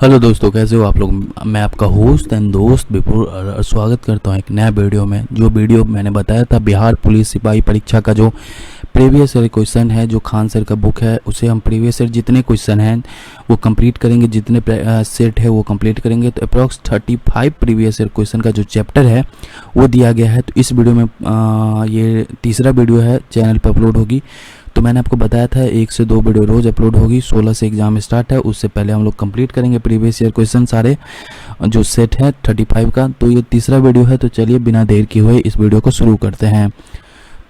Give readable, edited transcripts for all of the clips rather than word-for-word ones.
Hello दोस्तों, कैसे हो आप लोग। मैं आपका होस्ट एंड दोस्त विपुल स्वागत करता हूं एक नया वीडियो में। जो वीडियो मैंने बताया था बिहार पुलिस सिपाही परीक्षा का जो प्रीवियस ईयर क्वेश्चन है, जो खान सर का बुक है, उसे हम प्रीवियस ईयर जितने क्वेश्चन हैं वो कंप्लीट करेंगे, जितने सेट है वो कंप्लीट करेंगे। तो अप्रॉक्स 35 प्रीवियस ईयर क्वेश्चन का जो चैप्टर है वो दिया गया है। तो इस वीडियो में ये तीसरा वीडियो है, चैनल पर अपलोड होगी। तो मैंने आपको बताया था 1 से 2 वीडियो रोज अपलोड होगी। 16 से एग्जाम स्टार्ट है, उससे पहले हम लोग कंप्लीट करेंगे प्रीवियस ईयर क्वेश्चन सारे जो सेट है 35 का। तो ये तीसरा वीडियो है, तो चलिए बिना देर किए हुए इस वीडियो को शुरू करते हैं।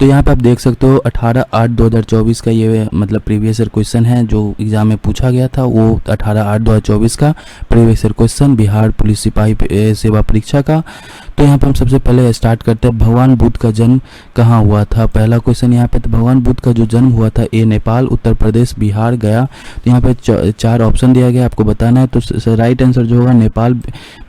तो यहाँ पे आप देख सकते हो 18/8/2024 का ये मतलब प्रीवियस ईयर क्वेश्चन है जो एग्जाम में पूछा गया था। वो 18/8/2024 का previous year question Bihar police सिपाही सेवा परीक्षा का। तो यहाँ पे हम सबसे पहले स्टार्ट करते हैं, भगवान बुद्ध का जन्म कहाँ हुआ था। पहला क्वेश्चन यहाँ पे, तो भगवान बुद्ध का जो जन्म हुआ था ए नेपाल, उत्तर प्रदेश, बिहार, गया। तो यहाँ पे 4 ऑप्शन दिया गया, आपको बताना है। तो राइट आंसर जो होगा नेपाल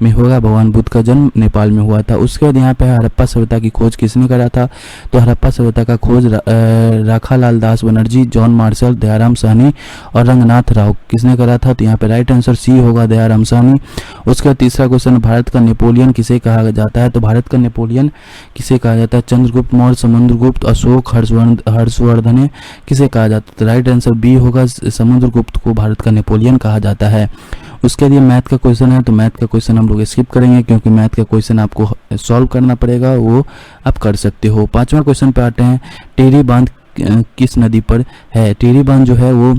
में होगा, भगवान बुद्ध का जन्म नेपाल में हुआ था। उसके बाद यहाँ पे हड़प्पा सभ्यता की खोज किसने करा था। तो हड़प्पा सभ्यता का खोज राखालाल दास बनर्जी, जॉन मार्शल, दयाराम साहनी और रंगनाथ राव किसने करा था। तो यहाँ पे राइट आंसर सी होगा, दयाराम साहनी। उसके बाद तीसरा क्वेश्चन, भारत का नेपोलियन किसे कहा जाता है। तो भारत का नेपोलियन किसे कहा जाता है। चंद्रगुप्त मौर्य, समुद्रगुप्त, अशोक, हर्षवर्धन किसे कहा जाता है। तो राइट आंसर बी होगा, समुद्रगुप्त को भारत का नेपोलियन कहा जाता है। उसके लिए मैथ का क्वेश्चन है, तो मैथ का क्वेश्चन हम लोग स्किप करेंगे क्योंकि मैथ का क्वेश्चन आपको सॉल्व करना पड़ेगा, वो आप कर सकते हो। 5वां क्वेश्चन पे आते हैं, टेरी बांध किस नदी पर है। टेरी बांध जो है वो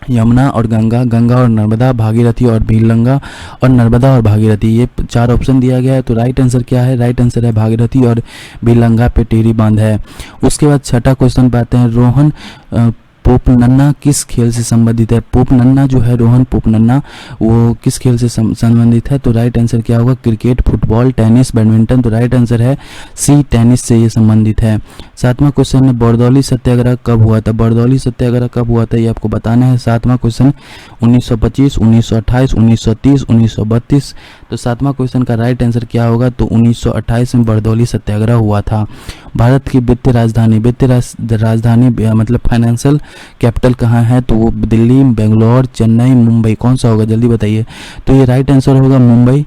यमुना और गंगा, गंगा और नर्मदा, भागीरथी और भीलगंगा और नर्मदा और भागीरथी, ये 4 ऑप्शन दिया गया है। तो राइट आंसर क्या है, राइट आंसर है भागीरथी और भीलगंगा पे टेरी बांध है। उसके बाद 6ठा क्वेश्चन पे आते हैं, रोहन पोपनन्ना किस खेल से संबंधित है। पोपनन्ना जो है, रोहन पोपनन्ना, वो किस खेल से संबंधित है। तो राइट आंसर क्या होगा, क्रिकेट, फुटबॉल, टेनिस, बैडमिंटन। तो राइट आंसर है सी, टेनिस से ये संबंधित है। 7वां क्वेश्चन है, बरदौली सत्याग्रह कब हुआ था। बरदौली सत्याग्रह कब हुआ था ये आपको बताना है। 7वां क्वेश्चन 1925, 1928, 1930, 1932। तो 7वां क्वेश्चन का राइट आंसर क्या होगा, तो 1928 में बरदौली सत्याग्रह हुआ था। भारत की वित्तीय राजधानी मतलब फाइनेंशियल कैपिटल कहाँ है। तो वो दिल्ली, बेंगलोर, चेन्नई, मुंबई, कौन सा होगा जल्दी बताइए। तो ये राइट आंसर होगा मुंबई,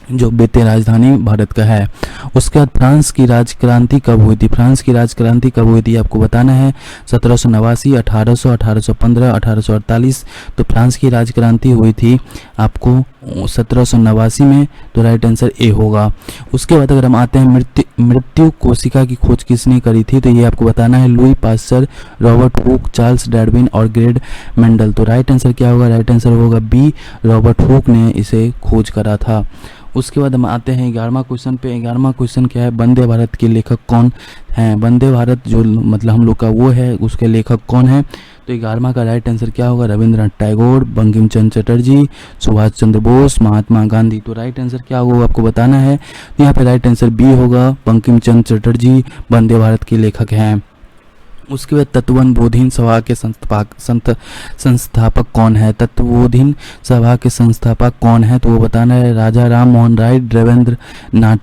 जो वित्तीय राजधानी भारत का है। उसके बाद फ्रांस की राजक्रांति कब हुई थी। फ्रांस की राजक्रांति कब हुई थी आपको बताना है। 1789, 1800, 1815, 1848। तो फ्रांस की राजक्रांति हुई थी आपको 1789 में। तो राइट आंसर ए होगा। उसके बाद अगर हम आते हैं, मृत्यु कोशिका की खोज किसने करी थी। तो ये आपको बताना है, Louis Pasteur, Robert Hooke, Charles Darwin और ग्रेग मेंडल। तो राइट आंसर क्या होगा, राइट आंसर होगा बी, रॉबर्ट हुक ने इसे खोज करा था। उसके बाद हम आते हैं 11वां क्वेश्चन पे। 11वां क्वेश्चन क्या है, वंदे भारत के लेखक कौन हैं। वंदे भारत जो मतलब हम लोग का वो है, उसके लेखक कौन है। तो 11वां का राइट आंसर क्या होगा, रविंद्रनाथ टैगोर, बंकिम चंद्र चटर्जी, सुभाष चंद्र बोस, महात्मा गांधी। तो राइट आंसर क्या होगा आपको बताना है। तो यहाँ पे राइट आंसर बी होगा, बंकिम चंद्र चटर्जी वंदे भारत के लेखक हैं। उसके बाद तत्वबोधिनी सभा के संस्थापक कौन है। तत्वबोधिनी सभा के संस्थापक कौन है, तो वो बताना है, राजा राम मोहन राय, देवेंद्र नाथ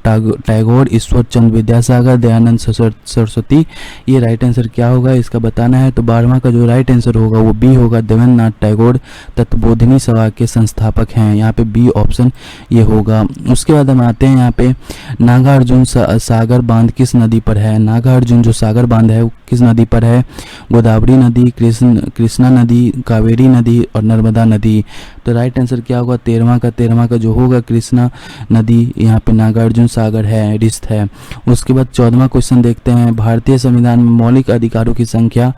टैगोर, ईश्वर चंद्र विद्यासागर, दयानंद सरस्वती। ये राइट आंसर क्या होगा इसका बताना है। तो 12वां का जो राइट आंसर होगा वो बी होगा, देवेंद्र नाथ टैगोर तत्वबोधिनी सभा के संस्थापक हैं। यहाँ पे बी ऑप्शन ये होगा। उसके बाद हम आते हैं यहाँ पे, नागार्जुन सागर बांध किस नदी पर है। नागार्जुन जो सागर बांध है वो किस नदी पर है। गोदावरी नदी, कृष्णा नदी, कावेरी नदी और नर्मदा नदी। तो राइट आंसर क्या होगा, 13वां का जो होगा कृष्णा नदी, यहाँ पे नागार्जुन सागर है, रिश्त है। उसके बाद 14वां क्वेश्चन देखते हैं, भारतीय संविधान में मौलिक अधिकारों की संख्या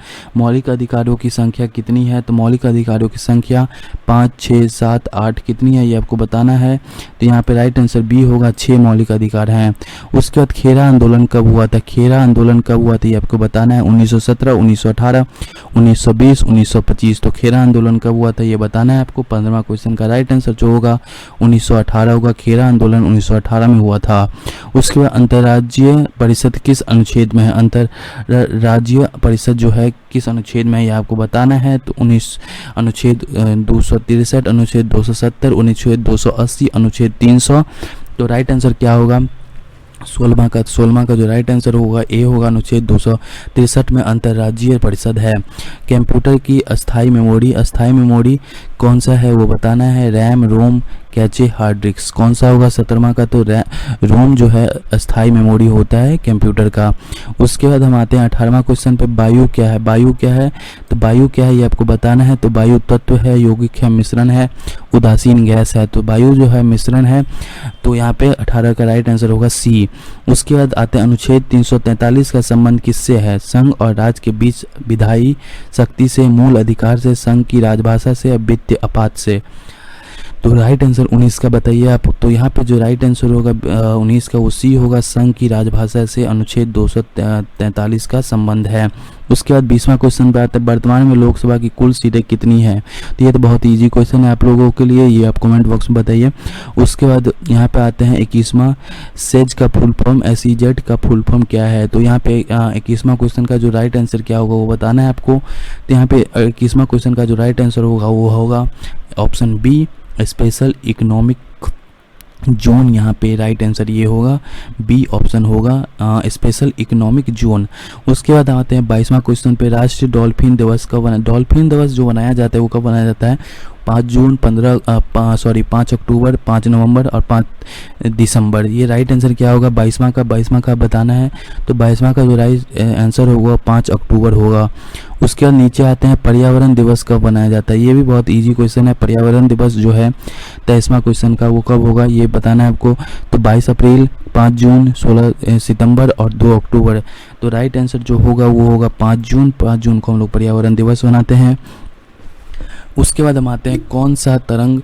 कितनी है। तो मौलिक अधिकारों की संख्या 5, 6, 7, 8 कितनी है ये आपको बताना है। तो यहाँ पे राइट आंसर बी होगा, 6 मौलिक अधिकार हैं। उसके बाद खेरा आंदोलन कब हुआ था। खेरा आंदोलन कब हुआ था ये आपको बताना है। 1917, 1918, 1920, 1925। तो खेरा आंदोलन कब हुआ था ये बताना है आपको। 15वां क्वेश्चन का राइट आंसर जो होगा 1918 होगा। खेरा आंदोलन 1918 में हुआ था। उसके बाद अंतर्राज्यीय परिषद किस अनुच्छेद में है। अंतर्राज्यीय परिषद जो है किस अनुच्छेद में है ये आपको बताना है। तो अनुच्छेद 263, अनुच्छेद 270, अनुच्छेद 280, अनुच्छेद 300। तो राइट आंसर क्या होगा, 16वां का जो राइट आंसर होगा ए होगा। अनुच्छेद 263 में अंतर्राज्यीय परिषद है। कंप्यूटर की अस्थाई मेमोरी कौन सा है वो बताना है। रैम, रोम, कैचे, हार्ड डिस्क। कौन सा होगा 17वां का? तो रोम जो है अस्थाई मेमोरी होता है कंप्यूटर का। उसके बाद हम आते हैं 18वां क्वेश्चन पे। वायु क्या है? वायु क्या है? तो वायु क्या है ये आपको बताना है। तो वायु तत्व है, यौगिक है, मिश्रण है, उदासीन गैस है। तो वायु जो है मिश्रण है। तो यहाँ पे 18 का राइट आंसर होगा सी। उसके बाद आते हैं अनुच्छेद 343 का संबंध किससे है? संघ और राज्य के बीच विधायी शक्ति से, मूल अधिकार से, संघ की राजभाषा से या वित्तीय आपात से। तो राइट आंसर 19 का बताइए आप। तो यहाँ पे जो राइट आंसर होगा 19 का वो सी होगा। संघ की राजभाषा से अनुच्छेद 243 का संबंध है। उसके बाद 20वां क्वेश्चन पे आता है। वर्तमान में लोकसभा की कुल सीटें कितनी हैं? तो ये तो बहुत इजी क्वेश्चन है आप लोगों के लिए, ये आप कमेंट बॉक्स में बताइए। उसके बाद यहाँ पे आते हैं 21वां। सेज का फुल फॉर्म, SEZ का फुल फॉर्म क्या है? तो यहाँ पे 21वां क्वेश्चन का जो राइट आंसर क्या होगा वो बताना है आपको। तो यहाँ पे 21वां क्वेश्चन का जो राइट आंसर होगा वो होगा option B, special economic zone. यहाँ पे राइट आंसर ये होगा बी ऑप्शन होगा, स्पेशल इकोनॉमिक जोन। उसके बाद आते हैं 22वां क्वेश्चन पे। राष्ट्रीय डॉल्फिन दिवस कब डॉल्फिन दिवस जो मनाया जाता है वो कब मनाया जाता है? 5 जून, 5 अक्टूबर, 5 नवंबर और 5 दिसंबर। ये राइट आंसर क्या होगा 22वां का बताना है। तो 22वां का जो राइट आंसर होगा 5 अक्टूबर होगा। उसके बाद नीचे आते हैं पर्यावरण दिवस कब मनाया जाता है? ये भी बहुत इजी क्वेश्चन है। पर्यावरण दिवस जो है 23वां क्वेश्चन का वो कब होगा ये बताना है आपको। तो 22 अप्रैल, 5 जून, 16 सितंबर और 2 अक्टूबर। तो राइट आंसर जो होगा वो होगा 5 जून। 5 जून को हम लोग पर्यावरण दिवस मनाते हैं। उसके बाद हम आते हैं कौन सा तरंग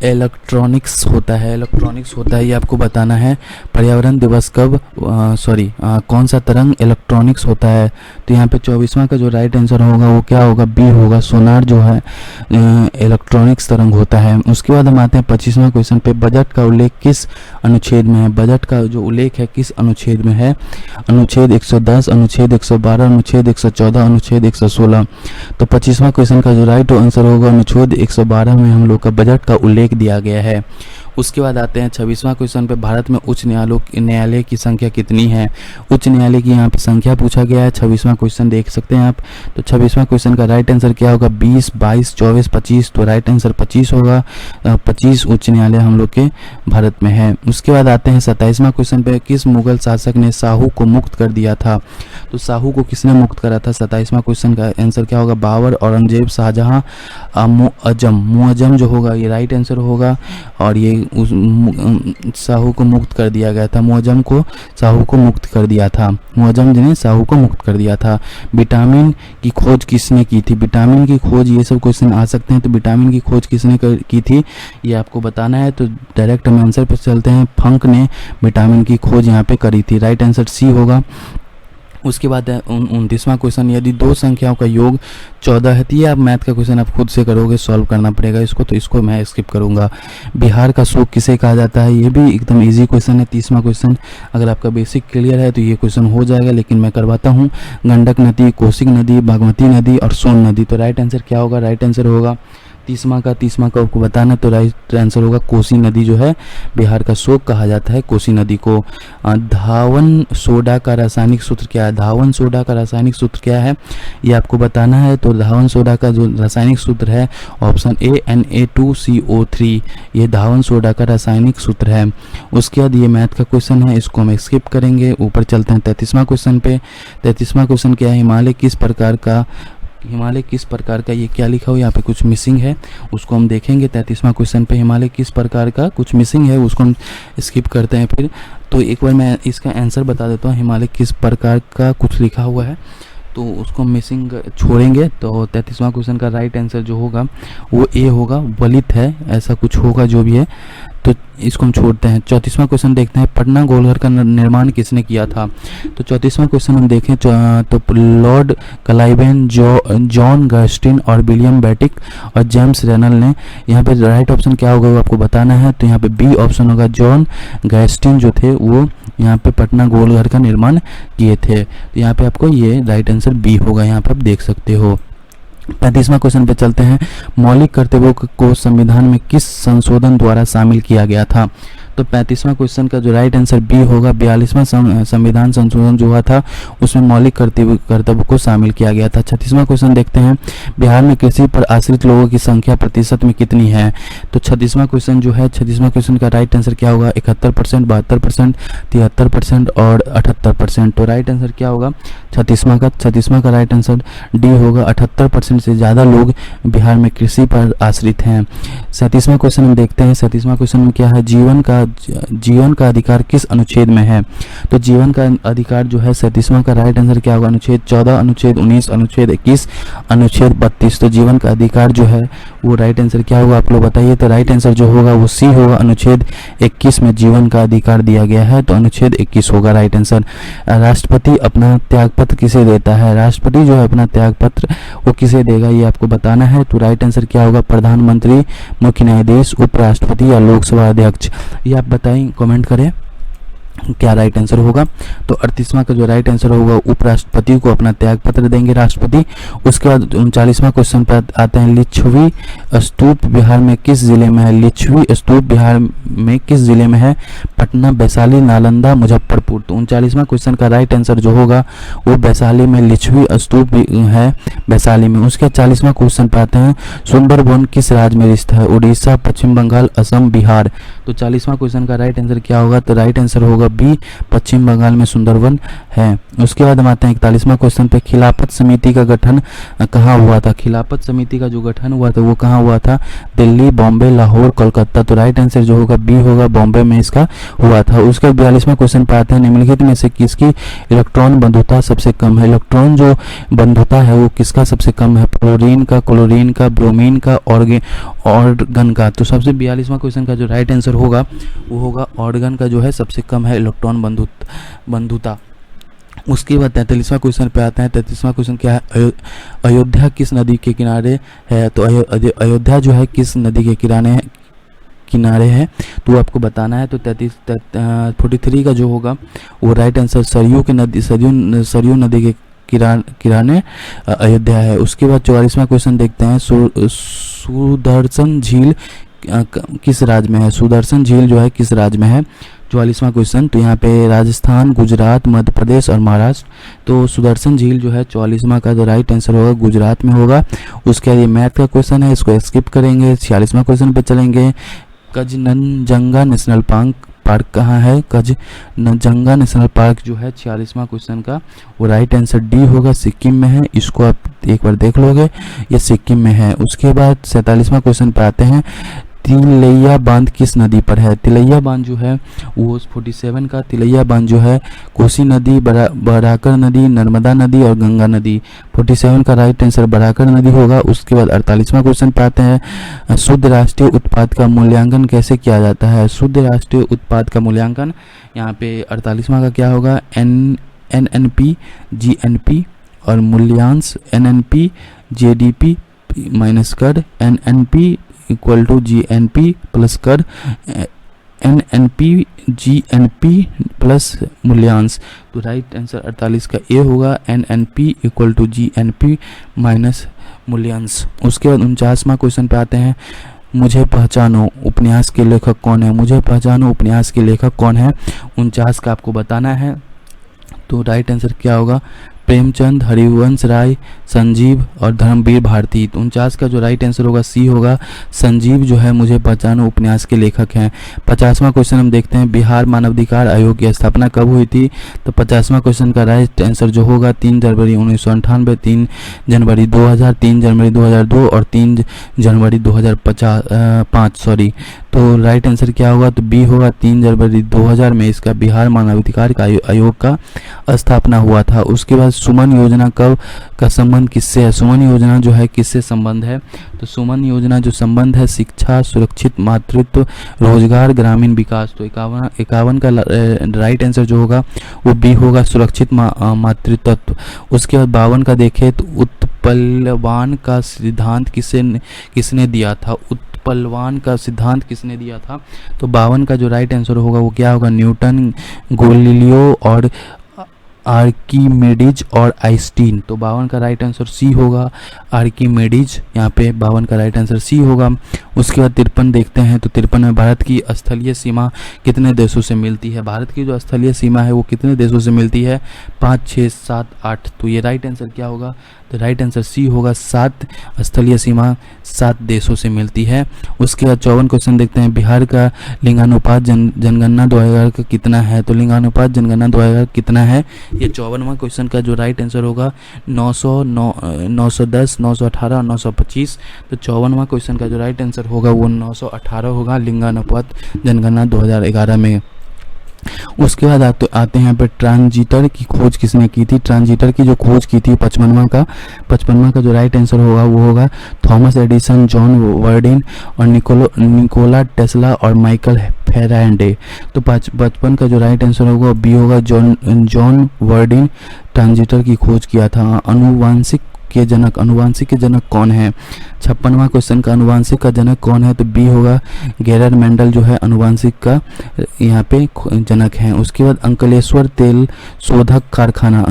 इलेक्ट्रॉनिक्स होता है ये आपको बताना है। पर्यावरण दिवस कब कौन सा तरंग इलेक्ट्रॉनिक्स होता है? तो यहाँ पे 24वां का जो राइट आंसर होगा वो क्या होगा? बी होगा। सोनार जो है इलेक्ट्रॉनिक्स तरंग होता है। उसके बाद हम आते हैं 25वां क्वेश्चन पे। बजट का उल्लेख किस अनुच्छेद में है? बजट का जो उल्लेख है किस अनुच्छेद में है? अनुच्छेद 110, अनुच्छेद 112, अनुच्छेद 114, अनुच्छेद 116। तो 25वां क्वेश्चन का जो राइट आंसर होगा अनुच्छेद 112 में हम लोग का बजट का उल्लेख दिया गया है। उसके बाद आते हैं 26वां क्वेश्चन पे। भारत में उच्च न्यायालय की संख्या कितनी है? उच्च न्यायालय की यहाँ पे संख्या पूछा गया है। 26वां क्वेश्चन देख सकते हैं आप। तो 26वां क्वेश्चन का राइट आंसर क्या होगा? 20, 22, 24, 25। तो राइट आंसर 25 होगा। 25 उच्च न्यायालय हम लोग के भारत में है। उसके बाद आते हैं 27वां क्वेश्चन पे। किस मुगल शासक ने साहू को मुक्त कर दिया था? तो साहू को किसने मुक्त करा था? 27वां क्वेश्चन का आंसर क्या होगा? बाबर, औरंगजेब, शाहजहां, मुअज्जम जो होगा ये राइट आंसर होगा। और ये उस साहू को मुक्त कर दिया गया था। मुअज्जम को साहू को मुक्त कर दिया था। मुअज्जम ने साहू को मुक्त कर दिया था। विटामिन की खोज किसने की थी? विटामिन की खोज ये सब क्वेश्चन आ सकते हैं। तो विटामिन की खोज किसने की थी ये आपको बताना है। तो डायरेक्ट हम आंसर पर चलते हैं। फंक ने विटामिन की खोज यहाँ पे करी थी। राइट आंसर सी होगा। उसके बाद 29वां क्वेश्चन। यदि दो संख्याओं का योग 14 है, तो ये आप मैथ का क्वेश्चन आप खुद से करोगे, सॉल्व करना पड़ेगा इसको, तो इसको मैं स्किप करूंगा। बिहार का शोक किसे कहा जाता है? ये भी एकदम इजी क्वेश्चन है। 30वां क्वेश्चन। अगर आपका बेसिक क्लियर है तो ये क्वेश्चन हो जाएगा, लेकिन मैं करवाता हूँ। गंडक नदी, कोसी नदी, बागमती नदी और सोन नदी। तो राइट आंसर क्या होगा? राइट आंसर होगा 30वां का आपको बताना। तो राइट आंसर होगा कोसी नदी जो है बिहार का शोक कहा जाता है, कोसी नदी को। धावन सोडा का रासायनिक सूत्र क्या है? धावन सोडा का रासायनिक सूत्र क्या है ये आपको बताना है। तो धावन सोडा का जो रासायनिक सूत्र है ऑप्शन ए Na2CO3, ये धावन सोडा का रासायनिक सूत्र है। उसके बाद ये मैथ का क्वेश्चन है, इसको हम स्किप करेंगे। ऊपर चलते हैं 33वां क्वेश्चन पे। 33वां क्वेश्चन क्या है? हिमालय किस प्रकार का ये क्या लिखा हो यहाँ पे कुछ मिसिंग है, उसको हम देखेंगे। 33वां क्वेश्चन पे हिमालय किस प्रकार का कुछ मिसिंग है, उसको हम स्किप करते हैं फिर। तो एक बार मैं इसका आंसर बता देता हूँ। हिमालय किस प्रकार का कुछ लिखा हुआ है तो उसको मिसिंग छोड़ेंगे। तो 33वां क्वेश्चन का राइट आंसर जो होगा वो ए होगा, वलित है, ऐसा कुछ होगा जो भी है, तो इसको हम छोड़ते हैं। 34वां क्वेश्चन देखते हैं। पटना गोलघर का निर्माण किसने किया था? तो 34वां क्वेश्चन हम देखें तो लॉर्ड क्लाइवेन, जॉन गस्टिन और विलियम बेटिक और जेम्स रेनल ने। यहाँ पे राइट ऑप्शन क्या होगा वो आपको बताना है। तो यहाँ पे बी ऑप्शन होगा, जॉन गस्टिन जो थे वो यहाँ पे पटना गोलघर का निर्माण किए थे। तो यहाँ पे आपको ये राइट आंसर बी होगा, यहाँ पे आप देख सकते हो। 35वां क्वेश्चन पे चलते हैं। मौलिक कर्तव्यों को संविधान में किस संशोधन द्वारा शामिल किया गया था? तो 35वां क्वेश्चन का जो राइट आंसर बी होगा। 42वां संविधान संशोधन जो हुआ था उसमें मौलिक कर्तव्य को शामिल किया गया था। 36वां क्वेश्चन देखते हैं, बिहार में कृषि पर आश्रित लोगों की संख्या प्रतिशत में कितनी है। तो 36वां क्वेश्चन जो है, 36वां क्वेश्चन का राइट आंसर क्या होगा, 71%, 72%, 73% और 78%। तो राइट आंसर क्या होगा 36वां का राइट आंसर डी होगा। 78% से ज़्यादा लोग बिहार में कृषि पर आश्रित हैं। 37वां क्वेश्चन हम देखते हैं, 37वां क्वेश्चन में क्या है, जीवन का अधिकार किस अनुच्छेद में है। तो जीवन का अधिकार जो है 37वां का राइट आंसर क्या होगा, अनुच्छेद 14, अनुच्छेद 19, अनुच्छेद 21, अनुच्छेद 32। तो जीवन का अधिकार जो है वो राइट आंसर क्या होगा, आप लोग बताइए। तो राइट आंसर जो होगा वो सी होगा, अनुच्छेद 21 में जीवन का अधिकार दिया गया है, तो अनुच्छेद 21 होगा राइट आंसर। राष्ट्रपति अपना त्यागपत्र किसे देता है, राष्ट्रपति जो है अपना त्यागपत्र वो किसे देगा ये आपको बताना है। तो राइट आंसर क्या होगा, प्रधानमंत्री, मुख्य न्यायाधीश, उपराष्ट्रपति या लोकसभा अध्यक्ष, ये आप बताएं, कमेंट करें क्या राइट आंसर होगा। तो 38वां का जो राइट आंसर होगा, उपराष्ट्रपति को अपना त्यागपत्र देंगे राष्ट्रपति। उसके बाद 39वां क्वेश्चन पर आते हैं, लिच्छवी स्तूप बिहार में किस जिले में है। लिच्छवी स्तूप बिहार में किस जिले में है, पटना, वैशाली, नालंदा, मुजफ्फरपुर। तो 39वां क्वेश्चन का राइट आंसर जो होगा वो वैशाली में लिच्छवी स्तूप है, वैशाली में। उसके 40वां क्वेश्चन पर आते हैं, सुंदरवन किस राज्य में स्थित है, उड़ीसा, पश्चिम बंगाल, असम, बिहार। तो 40वां क्वेश्चन का राइट आंसर क्या होगा, तो राइट आंसर होगा बी, पश्चिम बंगाल में सुंदरवन है। उसके बाद हम आते हैं 41वां क्वेश्चन पे, खिलाफत समिति का गठन कहाँ हुआ था। खिलाफत समिति का जो गठन हुआ था वो कहाँ हुआ था, दिल्ली, बॉम्बे, लाहौर, कोलकाता। तो राइट आंसर जो होगा बी होगा, बॉम्बे में इसका हुआ था। उसके 42वां क्वेश्चन पे आते हैं, निम्नलिखित में से किसकी इलेक्ट्रॉन बंधुता सबसे कम है। इलेक्ट्रॉन जो बंधुता है वो किसका सबसे कम है, फ्लोरीन का, क्लोरीन का, ब्रोमीन का, ऑर्गन का। तो सबसे 42वां क्वेश्चन का जो राइट आंसर होगा वो होगा ऑर्गन का जो है सबसे कम है इलेक्ट्रॉन बंधुता। उसके बाद 43वां क्वेश्चन पे आता है। 33वां क्वेश्चन क्या है, अयोध्या किस नदी के किनारे है। तो अयोध्या जो है किस नदी के किनारे है, तो आपको बताना है। तो 43 का जो होगा वो राइट आंसर सरयू नदी के किराने अयोध्या है। उसके बाद 44वां क्वेश्चन देखते हैं, सुदर्शन झील किस राज्य में है। सुदर्शन झील जो है किस राज्य में है, 44वां क्वेश्चन। तो यहाँ पे राजस्थान, गुजरात, मध्य प्रदेश और महाराष्ट्र। तो सुदर्शन झील जो है 44वां का जो राइट आंसर होगा गुजरात में होगा। उसके बाद ये मैथ का क्वेश्चन है, इसको स्किप करेंगे। 46वां क्वेश्चन पे चलेंगे, कजनजंगा नेशनल पार्क कहाँ है। कजनजंगा नेशनल पार्क जो है 46वां क्वेश्चन का वो राइट आंसर डी होगा, सिक्किम में है। इसको आप एक बार देख लोगे, ये सिक्किम में है। उसके बाद 47वां क्वेश्चन पे आते हैं, तिलैया बांध किस नदी पर है। तिलैया बांध जो है वो 47 का तिलैया बांध जो है कोसी नदी, बराकर नदी, नर्मदा नदी और गंगा नदी। 47 का राइट आंसर बराकर नदी होगा। उसके बाद 48वां क्वेश्चन पे आते हैं, शुद्ध राष्ट्रीय उत्पाद का मूल्यांकन कैसे किया जाता है। शुद्ध राष्ट्रीय उत्पाद का मूल्यांकन यहाँ पे 48वां का क्या होगा, NNP, GNP और मूल्यांश NNP, JDP माइनस कर NNP equal to GNP plus कर NNP GNP प्लस मूल्यांश। तो राइट आंसर 48 का ए होगा, NNP equal to GNP minus मूल्यांश। उसके बाद 49वां क्वेश्चन पे आते हैं, मुझे पहचानो उपन्यास के लेखक कौन है। मुझे पहचानो उपन्यास के लेखक कौन है, 49 का आपको बताना है। तो राइट आंसर क्या होगा, प्रेमचंद, हरिवंश राय, संजीव और धर्मवीर भारती। तो 49 का जो राइट आंसर होगा सी होगा, संजीव जो है मुझे पहचानो उपन्यास के लेखक हैं। 50वां क्वेश्चन हम देखते हैं, बिहार मानवाधिकार आयोग की स्थापना कब हुई थी। तो 50वां क्वेश्चन का राइट आंसर जो होगा 3 जनवरी 1998, 3 जनवरी 2000, 3 जनवरी 2002 और 3 जनवरी 2005 सॉरी। तो राइट आंसर क्या होगा, तो बी होगा, 3 जनवरी 2000 में इसका बिहार मानवाधिकार आयोग का स्थापना हुआ था। उसके बाद सुमन योजना कब का संबंध किससे है। सुमन योजना जो है किससे संबंध है, तो सुमन योजना जो संबंध है शिक्षा, सुरक्षित मातृत्व, रोजगार, ग्रामीण विकास। तो 51 का राइट आंसर जो होगा वो बी होगा, सुरक्षित मातृत्व। उसके बाद 52 का देखें तो उत्पलवान का सिद्धांत किसने दिया था। उत्पलवान का सिद्धांत किसने दिया था, तो 52 का जो राइट आंसर होगा वो क्या होगा, न्यूटन, गैलीलियो और आर्कीमेडीज और आइंस्टीन। तो 52 का राइट आंसर सी होगा, आर्कीमेडीज, यहाँ पे 52 का राइट आंसर सी होगा। उसके बाद 53 देखते हैं। तो 53 में भारत की स्थलीय सीमा कितने देशों से मिलती है? भारत की जो स्थलीय सीमा है वो कितने देशों से मिलती है? 5, 6, 7, 8। तो ये राइट आंसर क्या होगा? तो राइट आंसर सी होगा, 7 स्थलीय सीमा 7 देशों से मिलती है। उसके बाद 54 क्वेश्चन देखते हैं। बिहार का लिंगानुपात जनगणना 2011 का कितना है? तो लिंगानुपात जनगणना 2011 कितना है? ये 54वां क्वेश्चन का जो राइट आंसर होगा 900, 910, 918 और 925। तो 54वां क्वेश्चन का जो राइट आंसर होगा वो 918 होगा लिंगानुपात जनगणना 2011 में। उसके बाद आते हैं यहाँ पे ट्रांजिटर की खोज किसने की थी? ट्रांजिटर की जो खोज की थी 55वां का जो राइट आंसर होगा वो होगा थॉमस एडिसन, जॉन वर्डिन और निकोला टेस्ला और माइकल फेराडे। तो 55 का जो राइट आंसर होगा बी होगा, जॉन वर्डिन ट्रांजिटर की खोज किया था। अनुवांशिक के जनक कौन है? 56वां क्वेश्चन का अनुवांशिक का जनक कौन है? तो बी होगा, गेरर मेंडल जो है अनुवांशिक का यहाँ पे जनक है। उसके बाद अंकलेश्वर तेल शोधक कारखाना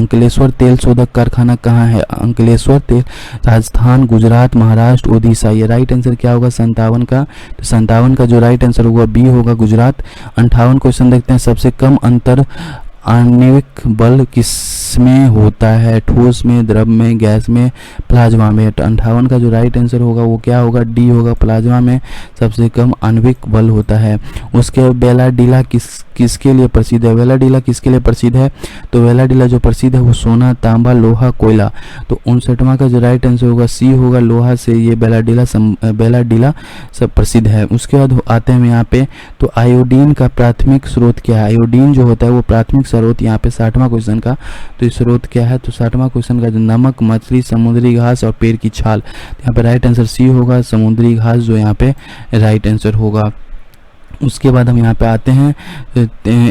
कहाँ है? अंकलेश्वर तेल राजस्थान, गुजरात, महाराष्ट्र, ओडिशा। ये राइट आंसर क्या होगा? 57 का। तो 57 का जो राइट आंसर होगा बी होगा, गुजरात। 58 क्वेश्चन देखते हैं। सबसे कम अंतर आणविक बल किसमें होता है? ठोस में, द्रव में, गैस में, प्लाज्मा में। 58 का जो राइट आंसर होगा वो क्या होगा? डी होगा, प्लाज्मा में सबसे कम आणविक बल होता है। उसके बेलाडीला किसके लिए प्रसिद्ध है? वेलाडीला किसके लिए प्रसिद्ध है? तो वेलाडीला जो प्रसिद्ध है वो सोना, तांबा, लोहा, कोयला। तो 59वां का जो राइट आंसर होगा सी होगा, लोहा से ये बेलाडीला सब प्रसिद्ध है। उसके बाद आते हैं यहाँ पे। तो आयोडीन का प्राथमिक स्रोत क्या है? आयोडीन जो होता है वो प्राथमिक स्रोत यहाँ पे 60वां क्वेश्चन का। तो स्रोत क्या है? तो 60वां क्वेश्चन का जो नमक, मछली, समुद्री घास और पेड़ की छाल। यहाँ पे राइट आंसर सी होगा, समुद्री घास जो यहाँ पे राइट आंसर होगा। उसके बाद हम यहाँ पे आते हैं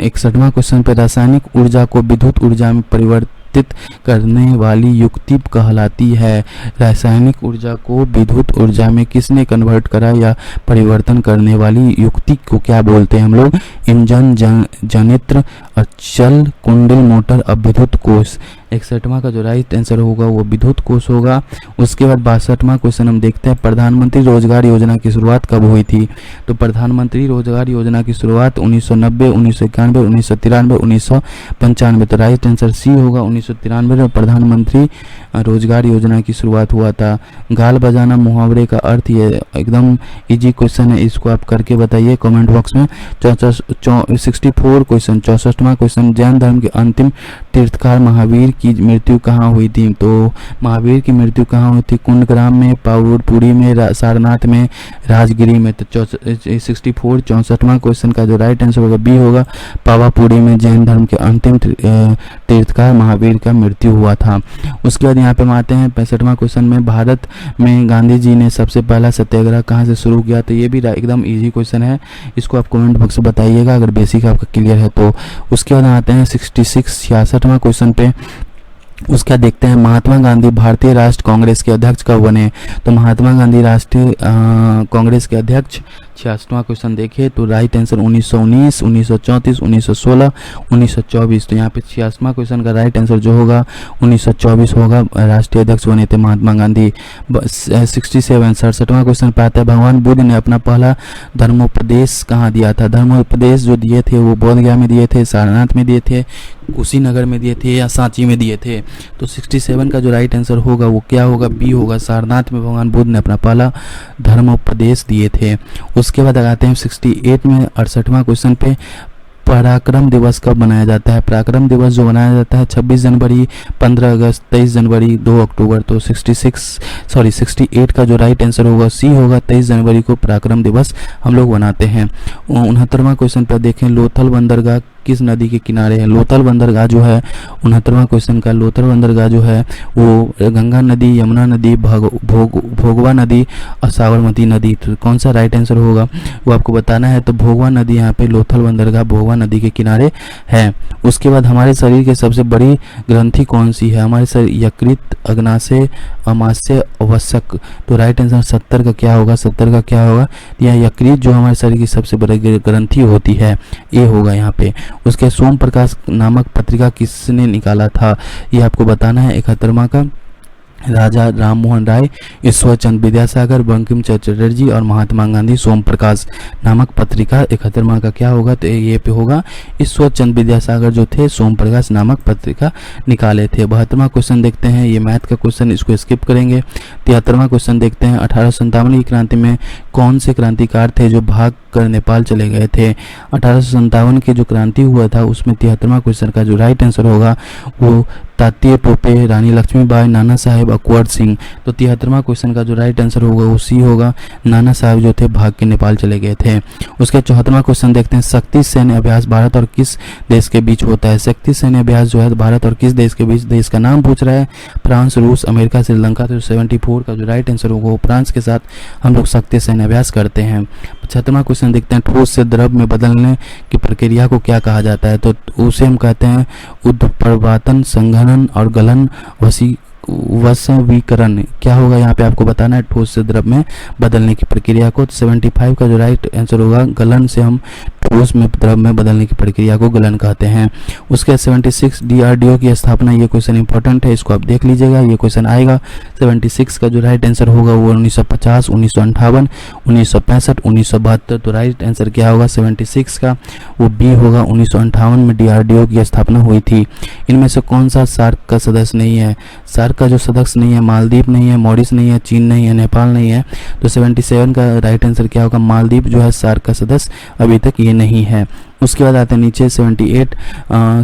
61वां क्वेश्चन पे। रासायनिक ऊर्जा को विद्युत ऊर्जा में परिवर्तित करने वाली युक्ति कहलाती है। रासायनिक ऊर्जा को विद्युत ऊर्जा में किसने कन्वर्ट करा या परिवर्तन करने वाली युक्ति को क्या बोलते हैं हम लोग? इंजन, जनित्र, अचल कुंडल, मोटर, विद्युत कोष। 61वां का जो राइट आंसर होगा वो विद्युत कोष होगा। उसके बाद 62वां क्वेश्चन हम देखते हैं। प्रधानमंत्री रोजगार योजना की शुरुआत कब हुई थी? तो प्रधानमंत्री रोजगार योजना की शुरुआत 1990, 1991, 1993, 1995। तो राइट आंसर सी होगा, 1993 में प्रधानमंत्री रोजगार योजना की शुरुआत हुआ था। गाल बजाना मुहावरे का अर्थ, ये एकदम इजी क्वेश्चन है, इसको आप करके बताइए कमेंट बॉक्स में। 64 क्वेश्चन, 64वां क्वेश्चन। जैन धर्म के अंतिम तीर्थकार महावीर की मृत्यु कहाँ हुई थी? तो महावीर की मृत्यु कहाँ हुई थी? कुंडग्राम में, पावरपुरी में, सारनाथ में, राजगिरी में। तो 64वां क्वेश्चन का जो राइट आंसर होगा बी होगा, पावापुरी में जैन धर्म के अंतिम तीर्थकार महावीर का मृत्यु हुआ था। उसके बाद यहाँ पे हम आते हैं 65वां क्वेश्चन में। भारत में गांधी जी ने सबसे पहला सत्याग्रह कहाँ से शुरू किया? तो ये भी एकदम इजी क्वेश्चन है, इसको आप कमेंट बॉक्स में बताइएगा अगर बेसिक आपका क्लियर है तो। उसके बाद आते हैं 66वां क्वेश्चन पे। उसका देखते हैं। महात्मा गांधी भारतीय राष्ट्र कांग्रेस के अध्यक्ष कब बने? तो महात्मा गांधी राष्ट्रीय कांग्रेस के अध्यक्ष 66वां क्वेश्चन देखिए तो राइट आंसर 1919, 1934, 1916, 1924। तो यहाँ पे 66वां क्वेश्चन का राइट आंसर जो होगा 1924 होगा। राष्ट्रीय अध्यक्ष बने थे महात्मा गांधी। 67वां क्वेश्चन पे आता है। भगवान बुद्ध ने अपना पहला धर्मोपदेश कहाँ दिया था? धर्मोपदेश जो दिए थे वो बोध गया में दिए थे, सारनाथ में दिए थे, कुशीनगर में दिए थे या सांची में दिए थे? तो 67 का जो राइट आंसर होगा वो क्या होगा? बी होगा, सारनाथ में भगवान बुद्ध ने अपना पहला धर्मोपदेश दिए थे। उसके बाद आते हैं 68 में 68वां क्वेश्चन पे। पराक्रम दिवस कब मनाया जाता है? पराक्रम दिवस जो मनाया जाता है 26 जनवरी, 15 अगस्त, 23 जनवरी, 2 अक्टूबर। तो 68 का जो राइट आंसर होगा सी होगा, 23 जनवरी को पराक्रम दिवस हम लोग मनाते हैं। 69वां क्वेश्चन पर देखें। लोथल बंदरगाह किस नदी के किनारे है? लोथल बंदरगाह जो है 69वां क्वेश्चन का, लोथल बंदरगाह जो है वो गंगा नदी, यमुना नदी, भोगवा नदी और साबरमती नदी। तो कौन सा राइट आंसर होगा वो आपको बताना है। तो भोगवा नदी यहाँ पे लोथल बंदरगाह भोगवा नदी के किनारे है। उसके बाद हमारे शरीर की सबसे बड़ी ग्रंथि कौन सी है? हमारे शरीर यकृत, अग्नाशय, अमाशय, वसक। तो राइट आंसर 70 का क्या होगा? 70 का क्या होगा? यह यकृत जो हमारे शरीर की सबसे बड़ी ग्रंथि होती है, ये होगा यहाँ पे। उसके सोम प्रकाश नामक पत्रिका किसने निकाला था, ये आपको बताना है। 71वां का राजा राम मोहन राय, ईश्वर चंद्र विद्यासागर, बंकिम चंद्र चटर्जी और महात्मा गांधी। सोम प्रकाश नामक पत्रिका 71वां का क्या होगा, तो ये पे होगा ईश्वर चंद्र विद्यासागर जो थे सोम प्रकाश नामक पत्रिका निकाले थे। 72वां क्वेश्चन देखते हैं, ये मैथ का क्वेश्चन, इसको स्किप करेंगे। 73वां क्वेश्चन देखते हैं, 1857 की क्रांति में कौन से क्रांतिकार थे जो भाग कर नेपाल चले गए थे। 1857 की जो क्रांति हुआ था उसमें 73वां क्वेश्चन का जो राइट आंसर होगा वो तात्या टोपे, रानी लक्ष्मीबाई, नाना साहेब, अकबर सिंह। तो 73वां क्वेश्चन का जो राइट आंसर होगा वो सी होगा, नाना साहब जो थे भाग के नेपाल चले गए थे। उसके 74वां क्वेश्चन देखते हैं, शक्ति सैन्य अभ्यास भारत और किस देश के बीच होता है। शक्ति सैन्य अभ्यास जो है भारत और किस देश के बीच, देश का नाम पूछ रहा है, फ्रांस, रूस, अमेरिका, श्रीलंका। तो 74 का जो राइट आंसर होगा वो फ्रांस के साथ हम लोग शक्ति सैन्य अभ्यास करते हैं। 75वां क्वेश्चन देखते हैं, ठोस से द्रव में बदलने की प्रक्रिया को क्या कहा जाता है। तो उसे हम कहते हैं उद्प्रवातन, संघनन और गलन वसवीकरण। क्या होगा यहाँ पे आपको बताना है, ठोस से द्रव में बदलने की प्रक्रिया को। 75 का जो राइट आंसर होगा, गलन से हम ठोस में द्रव में बदलने की प्रक्रिया को गलन कहते हैं। उसके 76 डीआरडीओ की स्थापना, ये क्वेश्चन इंपॉर्टेंट है, इसको आप देख लीजिएगा, ये क्वेश्चन आएगा। 76 का जो राइट आंसर होगा वो 1950, 1958, 1965, 1972। तो राइट आंसर क्या होगा 76 का, वो बी होगा, 1958 में डीआरडीओ की स्थापना हुई थी। इनमें से कौन सा सार्क का सदस्य नहीं है। सार्क का जो सदस्य नहीं है, मालदीव नहीं है, मॉरिस नहीं है, चीन नहीं है, नेपाल नहीं है। तो 77 का राइट आंसर क्या होगा, मालदीव जो है सार्क का सदस्य अभी तक ये नहीं है। उसके बाद आते हैं नीचे 78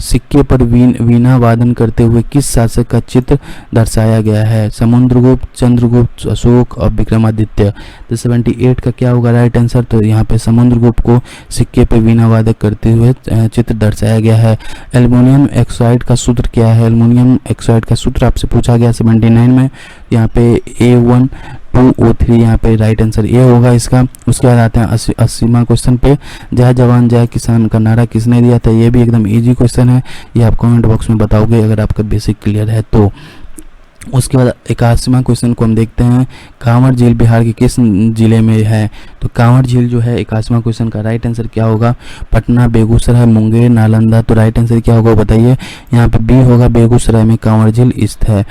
सिक्के पर वीणा वादन करते हुए किस शासक का चित्र दर्शाया गया है। समुद्रगुप्त, चंद्रगुप्त, अशोक और विक्रमादित्य। तो 78 का क्या होगा राइट आंसर, तो यहाँ पे समुद्रगुप्त को सिक्के पर वीणा वादक करते हुए चित्र दर्शाया गया है। एल्युमिनियम ऑक्साइड का सूत्र क्या है। एल्युमिनियम ऑक्साइड का सूत्र आपसे पूछा गया 79 में, यहाँ पे A12O3 यहाँ पे राइट आंसर ए होगा इसका। उसके बाद आते हैं 80वां क्वेश्चन पे, जय जवान जय किसान का नारा किसने दिया था। ये भी एकदम इजी क्वेश्चन है, ये आप कमेंट बॉक्स में बताओगे अगर आपका बेसिक क्लियर है तो। उसके बाद 81वां क्वेश्चन को हम देखते हैं, कांवड़ झील बिहार के किस जिले में है। तो कांवड़ झील जो है 81वां क्वेश्चन का राइट आंसर क्या होगा, पटना, बेगूसराय, मुंगेर, नालंदा। तो राइट आंसर क्या होगा बताइए, यहाँ पे बी होगा, बेगूसराय में कांवड़ झील स्थित है,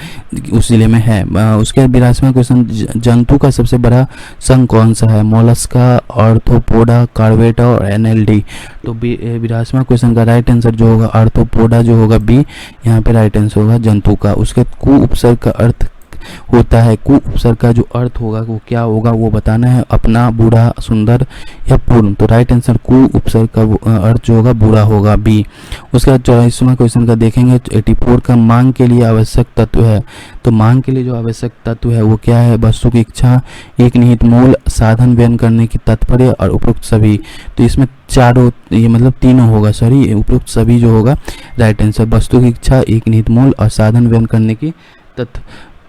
उस जिले में है। उसके 82वां क्वेश्चन, जंतु का सबसे बड़ा संघ कौन सा है। मोलस्का, आर्थ्रोपोडा, कार्वेटा और एनएलडी। तो 82वां क्वेश्चन का राइट आंसर जो होगा आर्थ्रोपोडा जो होगा बी, यहाँ पे राइट आंसर होगा जंतु का। उसके कु उपसर्ग का अर्थ होता है, कु उपसर्ग का जो अर्थ होगा वो क्या होगा वो बताना है, अपना, बूढ़ा, सुंदर या पूर्ण। तो राइट आंसर कु उपसर्ग का अर्थ जो होगा बूढ़ा होगा बी। उसके बाद 84वां क्वेश्चन का देखेंगे, 84 का मांग के लिए आवश्यक तत्व है। तो मांग के लिए जो आवश्यक तत्व है वो क्या है, वस्तु की इच्छा, एक निहित मूल, साधन व्ययन करने की तात्पर्य और उपरोक्त सभी। तो इसमें चारों, ये मतलब तीनों होगा, सॉरी उपरोक्त सभी जो होगा राइट आंसर, वस्तु की इच्छा, एक निहित मूल और साधन व्ययन करने की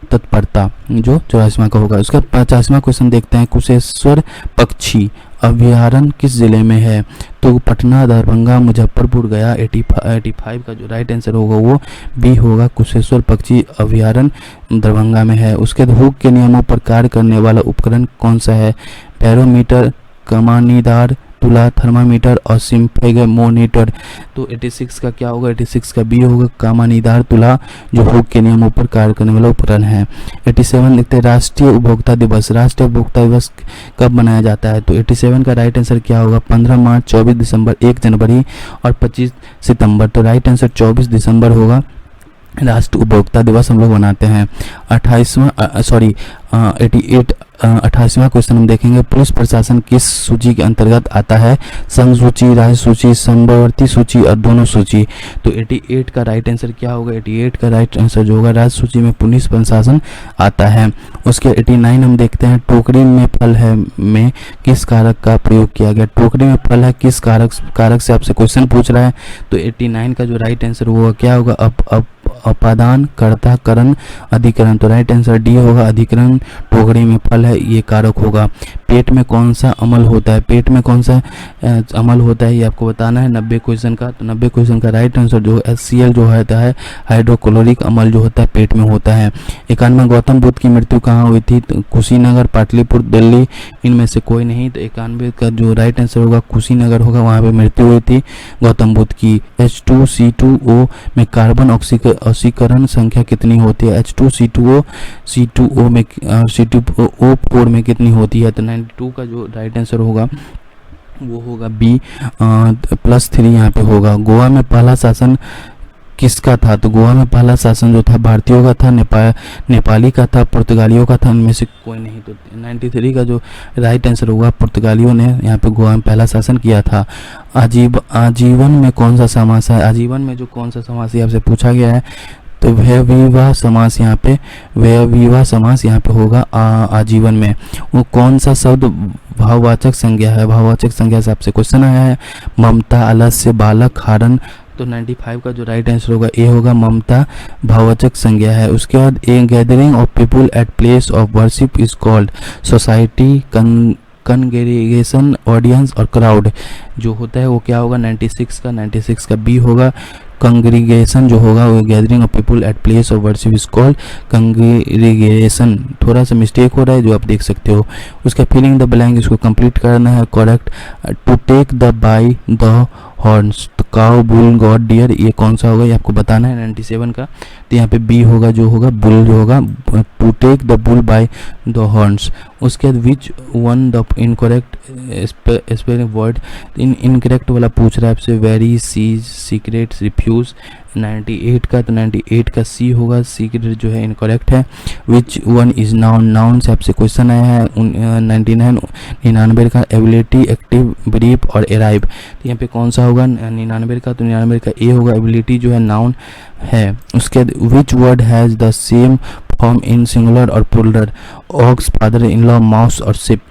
तत्परता जो 84वां का होगा। उसका 50वां क्वेश्चन देखते हैं, कुशेश्वर पक्षी अभयारण्य किस जिले में है। तो पटना, दरभंगा, मुजफ्फरपुर, गया। 85 का जो राइट आंसर होगा वो बी होगा, कुशेश्वर पक्षी अभयारण्य दरभंगा में है। उसके हुक के नियमों पर कार्य करने वाला उपकरण कौन सा है। बैरोमीटर, कमानीदार तुला, थर्मामीटर और सिम्फेगमोमीटर। तो 86 का क्या होगा, 86 का बी होगा, कमानीदार तुला जो हुक के नियमों पर कार्य करने वाला उपकरण है। 87 देखते हैं, राष्ट्रीय उपभोक्ता दिवस। राष्ट्रीय उपभोक्ता दिवस कब मनाया जाता है। तो 87 का राइट आंसर क्या होगा, 15 मार्च, 24 दिसंबर, 1 जनवरी और 25 सितंबर। तो राइट आंसर 24 दिसंबर होगा, राष्ट्रीय उपभोक्ता दिवस हम लोग मनाते हैं। 88वां क्वेश्चन हम देखेंगे, पुलिस प्रशासन किस सूची के अंतर्गत आता है। संघ सूची, राज्य सूची, समवर्ती सूची और दोनों सूची। तो 88 का राइट आंसर क्या होगा, 88 का राइट आंसर जो होगा राज्य सूची में पुलिस प्रशासन आता है। उसके 89 हम देखते हैं, टोकरी में फल है में किस कारक का प्रयोग किया गया। टोकरी में फल है किस कारक से आपसे क्वेश्चन पूछ रहा है। तो 89 का जो राइट आंसर होगा क्या होगा, अपादान कर्ता करण अधिकरण। तो राइट आंसर डी होगा, अधिकरण टोकरी में फल है ये कारक होगा। पेट में कौन सा अमल होता है, पेट में कौन सा अमल होता है ये आपको बताना है 90 क्वेश्चन का। तो 90 क्वेश्चन का राइट आंसर जो HCl जो होता है हाइड्रोक्लोरिक अमल जो होता है पेट में होता है। 91 गौतम बुद्ध की मृत्यु कहाँ हुई थी, तो कुशीनगर, पाटलिपुत्र, दिल्ली, इनमें से कोई नहीं। तो 91 का जो राइट आंसर होगा कुशीनगर होगा, वहाँ पे मृत्यु हुई थी गौतम बुद्ध की। H2C2O में कार्बन ऑक्सीकरण संख्या कितनी होती है, H2C2O में C2O4 में कितनी होती है। तो 92 का जो राइट आंसर होगा वो होगा B +3 यहाँ पे होगा। गोवा में पहला शासन किसका था, तो गोवा में पहला शासन जो था भारतीयों का था, नेपाली का था, पुर्तगालियों का था, उनमें से कोई नहीं। तो 93 का जो राइट आंसर होगा पुर्तगालियों ने यहाँ पे गोवा में पहला शासन किया था। आजीवन में कौन सा समास है, आजीवन में जो कौन सा समास है आपसे पूछा गया है, तो व्ययविवाह समास यहाँ पे, व्ययविवाह समास यहाँ पे होगा आजीवन में। वो कौन सा शब्द भाववाचक संज्ञा है, भाववाचक संज्ञा से आपसे क्वेश्चन आया है। ममता, आलस्य, बालक, हारन। तो 95 का जो राइट आंसर होगा ए होगा, ममता भाववाचक संज्ञा है। उसके बाद a gathering of people at place of worship is called society, congregation, audience और क्राउड। जो होता है वो क्या होगा 96 का बी होगा। कंग्रीगेशन जो होगा वो gathering of people at place of worship is called congregation. थोड़ा सा मिस्टेक हो रहा है जो आप देख सकते हो। उसका फिलिंग द ब्लैंक इसको कंप्लीट करना है correct. To take the by the horns, तो काउ, बुल, गॉड, डियर, ये कौन सा होगा ये आपको बताना है 97 का। तो यहाँ पे बी होगा जो होगा बुल जो होगा, to take the bull by the horns. उसके बाद which one the incorrect spelling word, incorrect वाला पूछ रहा है आपसे, वेरी, सीज, सीक्रेट, रिफ्यूज। 98 का, तो 98 का सी होगा, सीक्रेट जो है इनकरेक्ट है। Which one is noun, noun से आपसे क्वेश्चन आया है 99 का, एबिलिटी, एक्टिव, ब्रीफ और एराइव। तो यहाँ पे कौन सा होगा 99 का, तो 99 का ए होगा, एबिलिटी जो है नाउन है। उसके बाद which word has the same form in singular और plural, ox, father in law, mouse और शिप।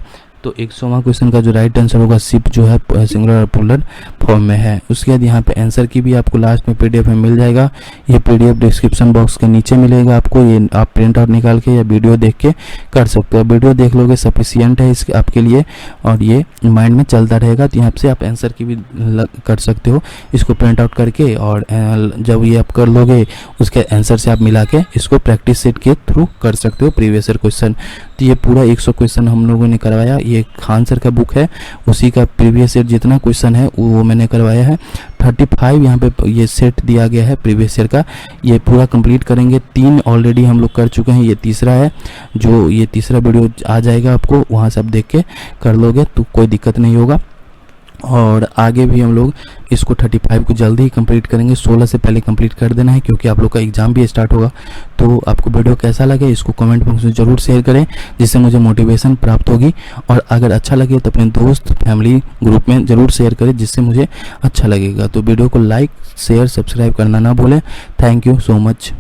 तो 100वां क्वेश्चन का जो राइट आंसर होगा शिप जो है सिंगुलर और प्लूरल फॉर्म में है। उसके बाद यहाँ पे आंसर की भी आपको लास्ट में PDF में मिल जाएगा। ये PDF डिस्क्रिप्शन बॉक्स के नीचे मिलेगा आपको, ये आप प्रिंट आउट निकाल के या वीडियो देख के कर सकते हो। वीडियो देख लोगे सफिशियंट है इसके आपके लिए, और ये माइंड में चलता रहेगा। तो यहाँ से आप आंसर की भी कर सकते हो इसको प्रिंट आउट करके, और जब ये आप कर लोगे उसके आंसर से आप मिला के इसको प्रैक्टिस सेट के थ्रू कर सकते हो प्रीवियस ईयर क्वेश्चन। तो ये पूरा 100 क्वेश्चन हम लोगों ने करवाया। ये खान सर का बुक है, उसी का प्रीवियस ईयर जितना क्वेश्चन है वो मैंने करवाया है। 35 यहाँ पे ये सेट दिया गया है प्रीवियस ईयर का, ये पूरा कंप्लीट करेंगे। 3 ऑलरेडी हम लोग कर चुके हैं, ये तीसरा है, जो ये तीसरा वीडियो आ जाएगा आपको, वहाँ से आप देख के कर लोगे तो कोई दिक्कत नहीं होगा। और आगे भी हम लोग इसको 35 को जल्दी ही कंप्लीट करेंगे। 16 से पहले कंप्लीट कर देना है क्योंकि आप लोग का एग्जाम भी स्टार्ट होगा। तो आपको वीडियो कैसा लगे इसको कमेंट बॉक्स में ज़रूर शेयर करें, जिससे मुझे मोटिवेशन प्राप्त होगी। और अगर अच्छा लगे तो अपने दोस्त, फैमिली, ग्रुप में ज़रूर शेयर करें, जिससे मुझे अच्छा लगेगा। तो वीडियो को लाइक, शेयर, सब्सक्राइब करना ना भूलें। Thank you so much.